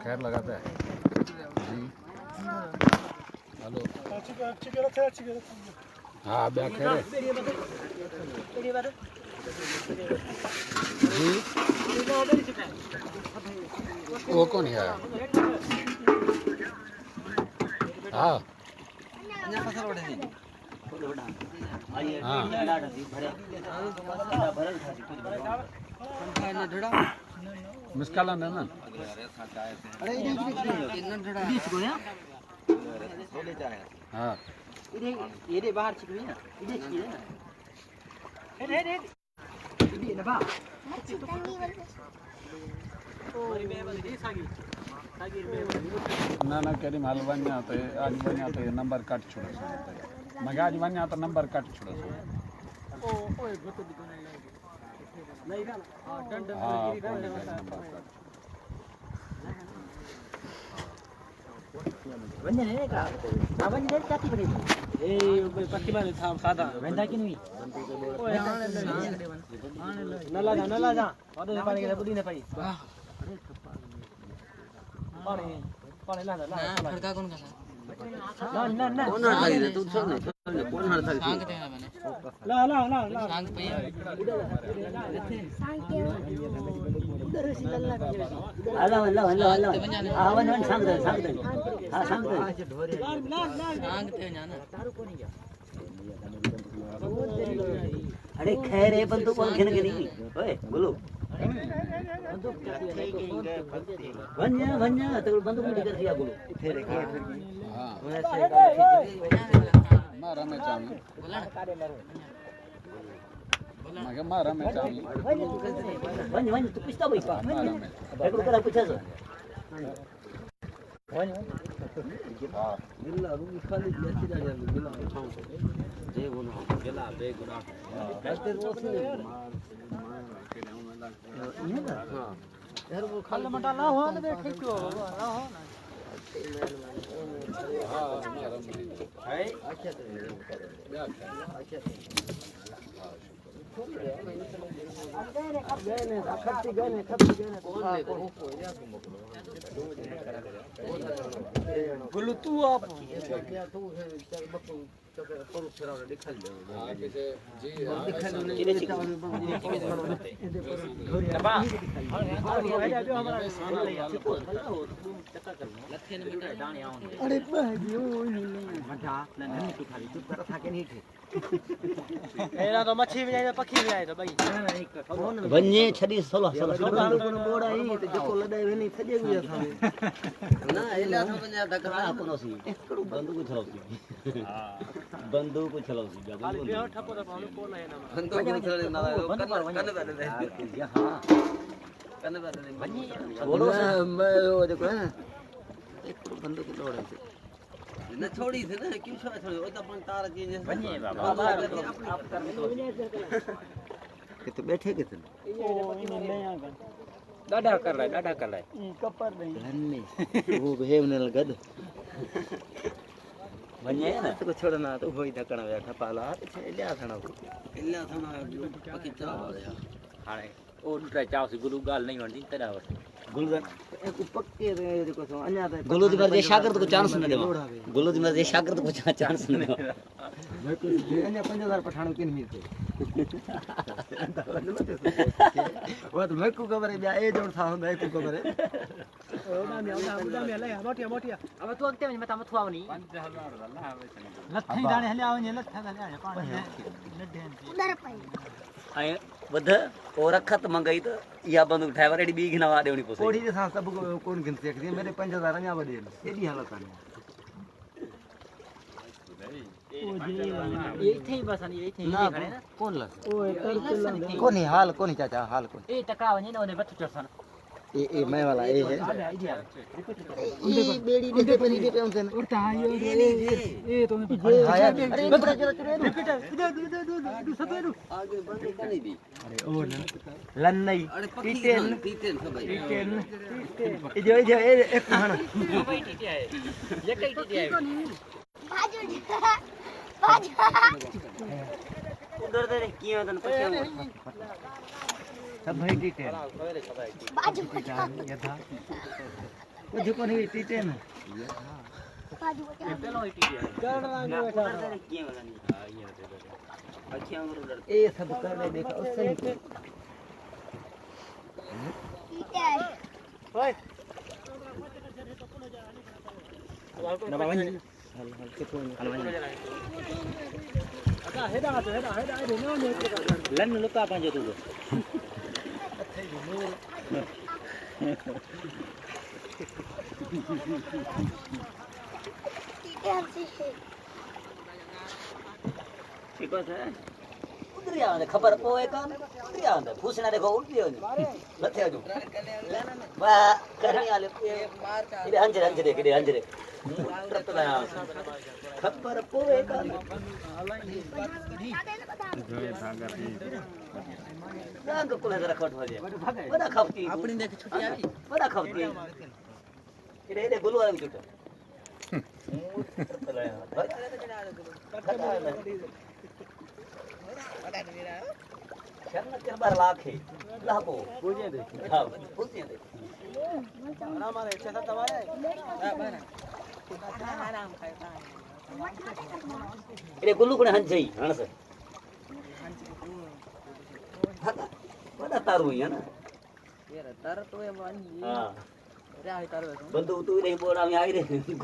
खैर लगाता है जी। हेलो हाँ ब्या खैर जी। वो कौन है हाँ मिसकाला ना ना अरे हाँ ये बाहर छिकवी ना ये ना ये ना बा ना ना करी माल बन्या तो आज बन्या तो ये नंबर काट छोड़ा सा मगर आज बन्या तो नंबर काट छोड़ा सा ओ एक गोतो दिखो नहीं ना हां डंड नंबर काट वन्ने ने का आवन दे चाती बनी ए पत्ती वाले था सादा वेंदा कि नहीं ओए आने नला जा और पानी के बुदी ने पड़ी पानी ला फड़का कौन का ना कौन हट लगी तू सुन कौन हट लगी सांग देना मैंने ला सांग पे सांग के उधर से लल्ला अल्लाह आवन सांग दे हां सांग दे सांग ते जाना तारू कोनी गया अरे खैर है बंदूक कौन खेल के नहीं ओए बोलो वन्या तो बंदूक नहीं कर दिया बोलो फिर हां मारा मैं चाहूं मगर मारा मैं चाहूं वन्या तू पिस्ता भाई का देखो करा पूछा सो वन्या हां मिल्ला रूम खाली ऐसी डालिया मिल्ला खाऊं जे बोलो गेला बेगुना कहते रोज ये ना हां यार वो खाल मटा ला हो ना बैठ क्यों ला हो ना हां मारा है अच्छा तो अच्छा बोलो तू आप तू दिखा जी तो मच्छी भी जाए पक्षी भी आए तो भाई वन्ने छडी सला बोड़ा ही तो जको लडाई वेनी सजे भी असावे ना एला तो वन्या दकरा अपनो सी बंदूक छलौसी बंदूक छलौसी खाली बेहो ठपो तो पालो कोन है ना बंदूक छलौसी ना कन दे हां कन दे वन्नी बोलो मैं वो देखो है एक बंदूक तोड़े से न छोड़ी थी ना क्यों छोड़ी वो तो अपन तार चीज वन्नी बाबा आप कर के तो बैठे कितने ओ इने ले आ डाडा कर रहा है कपर नहीं लन्ने वो बेवने लगद वन्ने ना तो छोड़ना तो होई धकण बैठा पाला इल्या थणा पकी चाव हाणे ओ दुटा चाव से गुरु गाल नहीं वणदी तेरा वर गुलजन एक पक्के देखो सो अन्या गुलू दी मर्जी शागिर्द को चांस न देवा गुलू दी मर्जी शागिर्द को चांस न देवा अन्या 5000 पठाणो किन मिलते वो तो मैं को खबर है बया ए जोड़ था मैं को खबर है ओना में ले मोटिया अब तू अगते में मता मथु आवनी 5000 ला आवे लथई दाणे हले आवने लथा हले आ पानी नड्डे उधर पई आए बध और रखत मंगई तो या बंदूक ठावर एडी बी घिना वा देवनी पोसे कोड़ी सा सब कोन गिन सकदी मेरे 5000 अन्या बदे एडी हालत आने ओ जी ये थे बस नहीं ये थे खड़े ना कौन ला ओ कोनी हाल कोनी चाचा हाल कोनी ए टका वने ने बथ चरसन ए मैं वाला ए है ये बेड़ी दे पे नीचे पे उनसे उठा ये तो मैं अरे बड़ा चलो रिपीट दो सतेरू आगे बढ़ नहीं दी अरे ओ लन नहीं टीटेन सब भाई टीटेन जो एक कहां भाई टीटे है ये कई टीटे है बाजू उधर दे किया तन पछे सब भाई टीटे बाजू बचा यथा कुछ को नहीं टीटे ना बाजू बचा ये सब कर ले देखा उससे ठीक है ओए नबावन हल हल के फोन अका हेडा लन लुका पंजो तू ठीक है हमसे ठीक है उधर आंदे खबर पोए कान उधर आंदे पूछना देखो उठ लियो लथे जो वाह करनी आले इधर हंजरे हंजरे के हंजरे खबर पोए कान रंग कुल जरा कट हो जाए बड़ा खपती अपनी देख छुट्टी आ गई बड़ा खपती इधर इधर गुलू वाला छुट्टा शरण के बार लाख है लाखो पूजे दे हां पूजे दे ना मारे अच्छा था तुम्हारे आराम खाए इरे गुल्लू कोने हंजई हणस बड़ा तारू है ना यार तार तो है मान हां रे तार बंदू तू नहीं बोला मैं आई रे